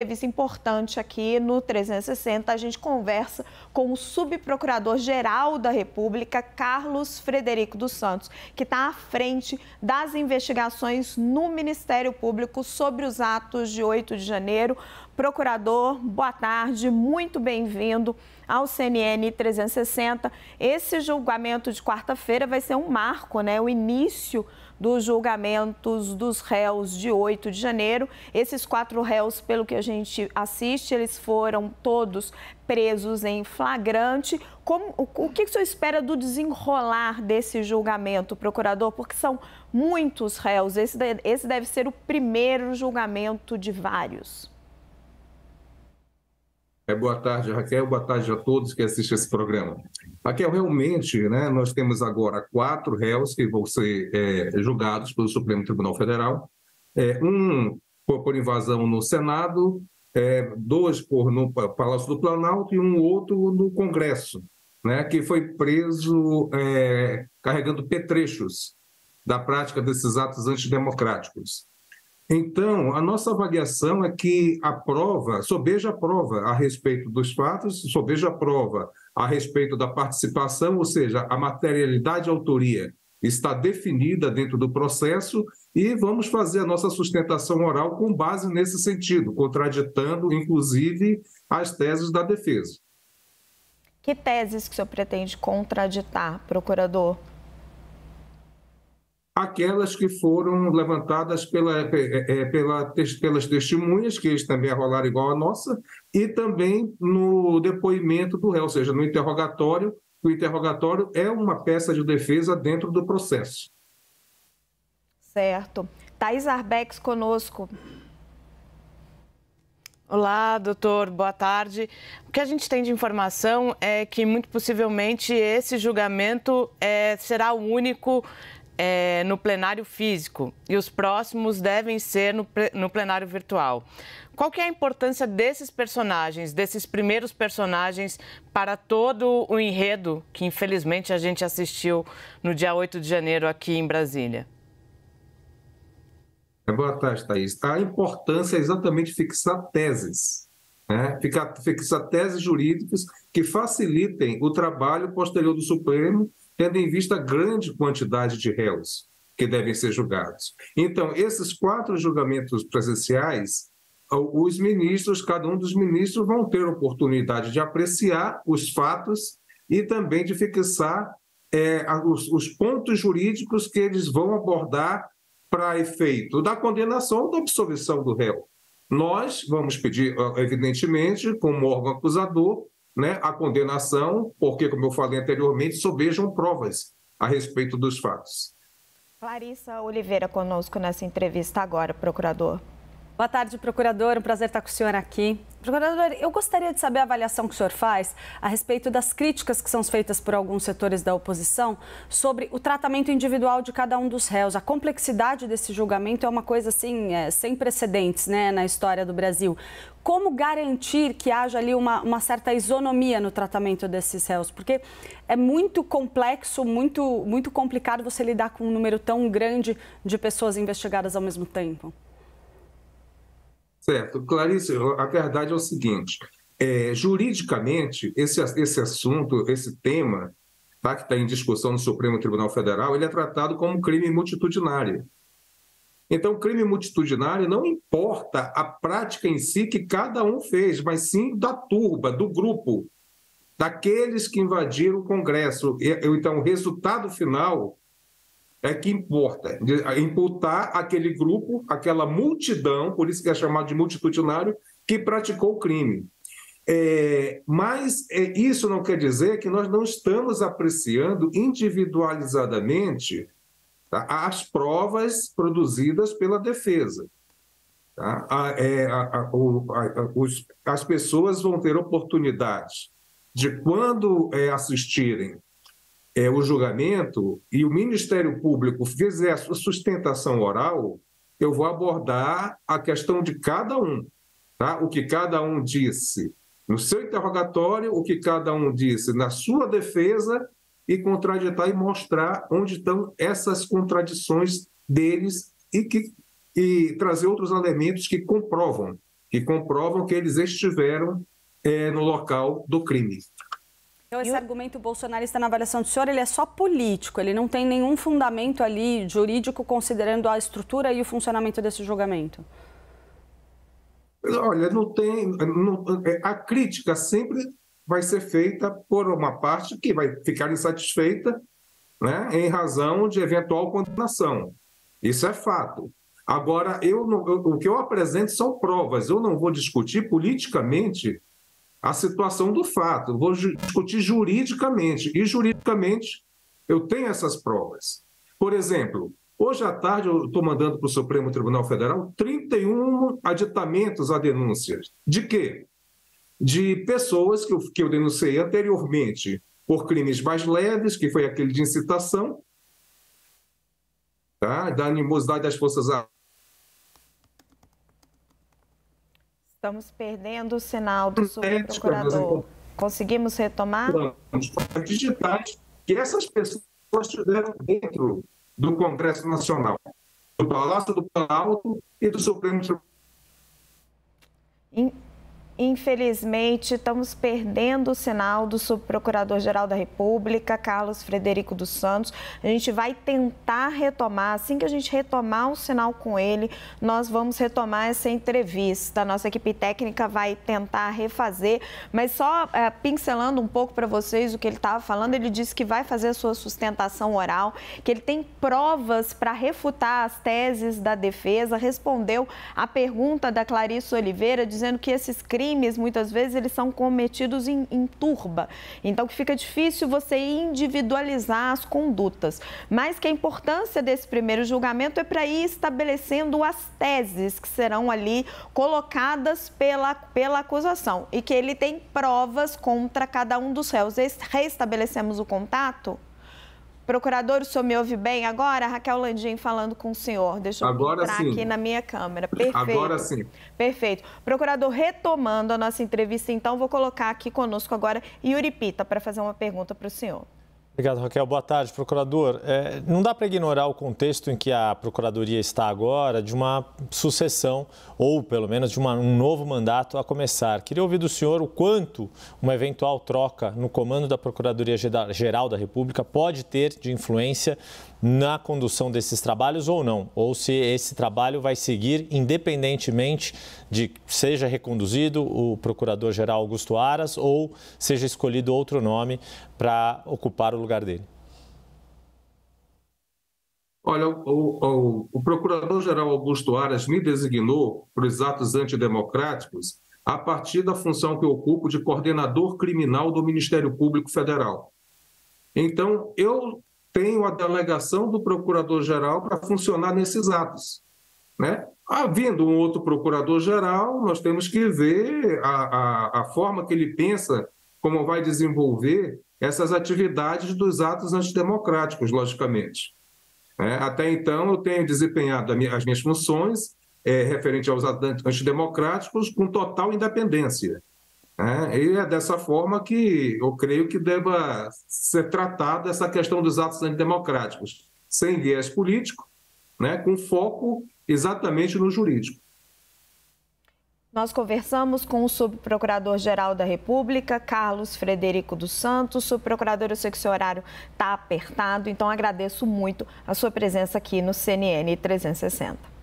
Entrevista importante aqui no 360, a gente conversa com o subprocurador-geral da República, Carlos Frederico dos Santos, que está à frente das investigações no Ministério Público sobre os atos de 8 de janeiro. Procurador, boa tarde, muito bem-vindo ao CNN 360. Esse julgamento de quarta-feira vai ser um marco, né? O início dos julgamentos dos réus de 8 de janeiro. Esses 4 réus, pelo que a gente assiste, eles foram todos presos em flagrante. O que o senhor espera do desenrolar desse julgamento, procurador? Porque são muitos réus. Esse deve ser o primeiro julgamento de vários. Boa tarde, Raquel. Boa tarde a todos que assistem esse programa. Raquel, realmente, né, nós temos agora 4 réus que vão ser julgados pelo Supremo Tribunal Federal. Um por invasão no Senado, 2 no Palácio do Planalto e um outro no Congresso, né, que foi preso carregando petrechos da prática desses atos antidemocráticos. Então, a nossa avaliação é que a prova, sobeja a prova a respeito dos fatos, sobeja a prova a respeito da participação, ou seja, a materialidade e a autoria está definida dentro do processo e vamos fazer a nossa sustentação oral com base nesse sentido, contraditando, inclusive, as teses da defesa. Que teses que o senhor pretende contraditar, procurador? Aquelas que foram levantadas pelas testemunhas, que eles também arrolaram igual a nossa, e também no depoimento do réu, ou seja, no interrogatório. O interrogatório é uma peça de defesa dentro do processo. Certo. Thaís Arbex conosco. Olá, doutor, boa tarde. O que a gente tem de informação é que, muito possivelmente, esse julgamento será o único no plenário físico e os próximos devem ser no plenário virtual. Qual que é a importância desses personagens, desses primeiros personagens, para todo o enredo que, infelizmente, a gente assistiu no dia 8 de janeiro aqui em Brasília? Boa tarde, Thaís. A importância é exatamente fixar teses, né? Fixar teses jurídicas que facilitem o trabalho posterior do Supremo, tendo em vista a grande quantidade de réus que devem ser julgados. Então, esses 4 julgamentos presenciais, os ministros, cada um dos ministros vão ter oportunidade de apreciar os fatos e também de fixar os pontos jurídicos que eles vão abordar para efeito da condenação ou da absolvição do réu. Nós vamos pedir, evidentemente, como órgão acusador, né, a condenação, porque, como eu falei anteriormente, sobejam provas a respeito dos fatos. Clarissa Oliveira conosco nessa entrevista agora, procurador. Boa tarde, procurador. Um prazer estar com o senhor aqui. Procurador, eu gostaria de saber a avaliação que o senhor faz a respeito das críticas que são feitas por alguns setores da oposição sobre o tratamento individual de cada um dos réus. A complexidade desse julgamento é uma coisa assim, sem precedentes, né, na história do Brasil. Como garantir que haja ali uma certa isonomia no tratamento desses réus? Porque é muito complexo, muito complicado você lidar com um número tão grande de pessoas investigadas ao mesmo tempo. Certo. Clarice, a verdade é o seguinte, juridicamente, esse assunto, esse tema, tá, que está em discussão no Supremo Tribunal Federal, ele é tratado como crime multitudinário. Então, crime multitudinário não importa a prática em si que cada um fez, mas sim da turba, do grupo, daqueles que invadiram o Congresso. Então, o resultado final é que importa, imputar aquele grupo, aquela multidão, por isso que é chamado de multitudinário, que praticou o crime. Mas isso não quer dizer que nós não estamos apreciando individualizadamente, tá, as provas produzidas pela defesa. Tá? As pessoas vão ter oportunidade de, quando assistirem o julgamento e o Ministério Público fizer a sua sustentação oral, eu vou abordar a questão de cada um, tá? O que cada um disse no seu interrogatório, o que cada um disse na sua defesa e contraditar e mostrar onde estão essas contradições deles e trazer outros elementos que comprovam que comprovam que eles estiveram no local do crime. Então, esse argumento bolsonarista, na avaliação do senhor, ele é só político, ele não tem nenhum fundamento ali jurídico considerando a estrutura e o funcionamento desse julgamento? Olha, a crítica sempre vai ser feita por uma parte que vai ficar insatisfeita, né, em razão de eventual condenação. Isso é fato. Agora, o que eu apresento são provas, eu não vou discutir politicamente a situação do fato, eu vou discutir juridicamente, e juridicamente eu tenho essas provas. Por exemplo, hoje à tarde eu estou mandando para o Supremo Tribunal Federal 31 aditamentos a denúncias. De quê? De pessoas que eu denunciei anteriormente por crimes mais leves, que foi aquele de incitação, tá? Da animosidade das Forças Armadas. Estamos perdendo o sinal do subprocurador. Conseguimos retomar? Digitais que essas pessoas estiveram dentro do Congresso Nacional, do Palácio do Planalto e do Supremo Tribunal. Infelizmente, estamos perdendo o sinal do Subprocurador-Geral da República, Carlos Frederico dos Santos. A gente vai tentar retomar, assim que a gente retomar o sinal com ele, nós vamos retomar essa entrevista. Nossa equipe técnica vai tentar refazer, mas só pincelando um pouco para vocês o que ele estava falando, ele disse que vai fazer a sua sustentação oral, que ele tem provas para refutar as teses da defesa, respondeu a pergunta da Clarice Oliveira, dizendo que esses crimes, muitas vezes, eles são cometidos em turba. Então, que fica difícil você individualizar as condutas. Mas que a importância desse primeiro julgamento é para ir estabelecendo as teses que serão ali colocadas pela acusação. E que ele tem provas contra cada um dos réus. Restabelecemos o contato? Procurador, o senhor me ouve bem agora? Raquel Landim falando com o senhor. Deixa eu entrar aqui na minha câmera. Perfeito. Agora sim. Perfeito. Procurador, retomando a nossa entrevista, então, vou colocar aqui conosco agora Yuri Pita para fazer uma pergunta para o senhor. Obrigado, Raquel. Boa tarde, procurador. Não dá para ignorar o contexto em que a Procuradoria está agora, de uma sucessão, ou pelo menos de um novo mandato a começar. Queria ouvir do senhor o quanto uma eventual troca no comando da Procuradoria-Geral da República pode ter de influência na condução desses trabalhos ou não, ou se esse trabalho vai seguir independentemente de seja reconduzido o Procurador-Geral Augusto Aras ou seja escolhido outro nome para ocupar o lugar dele. Olha, o Procurador-Geral Augusto Aras me designou para os atos antidemocráticos a partir da função que eu ocupo de coordenador criminal do Ministério Público Federal. Então, eu tenho a delegação do Procurador-Geral para funcionar nesses atos, né? Havendo um outro Procurador-Geral, nós temos que ver a forma que ele pensa, como vai desenvolver essas atividades dos atos antidemocráticos, logicamente. Até então, eu tenho desempenhado as minhas funções referente aos atos antidemocráticos com total independência. E é dessa forma que eu creio que deva ser tratada essa questão dos atos antidemocráticos, sem viés político, né, com foco exatamente no jurídico. Nós conversamos com o Subprocurador-Geral da República, Carlos Frederico dos Santos. Subprocurador, eu sei que o seu horário está apertado, então agradeço muito a sua presença aqui no CNN 360.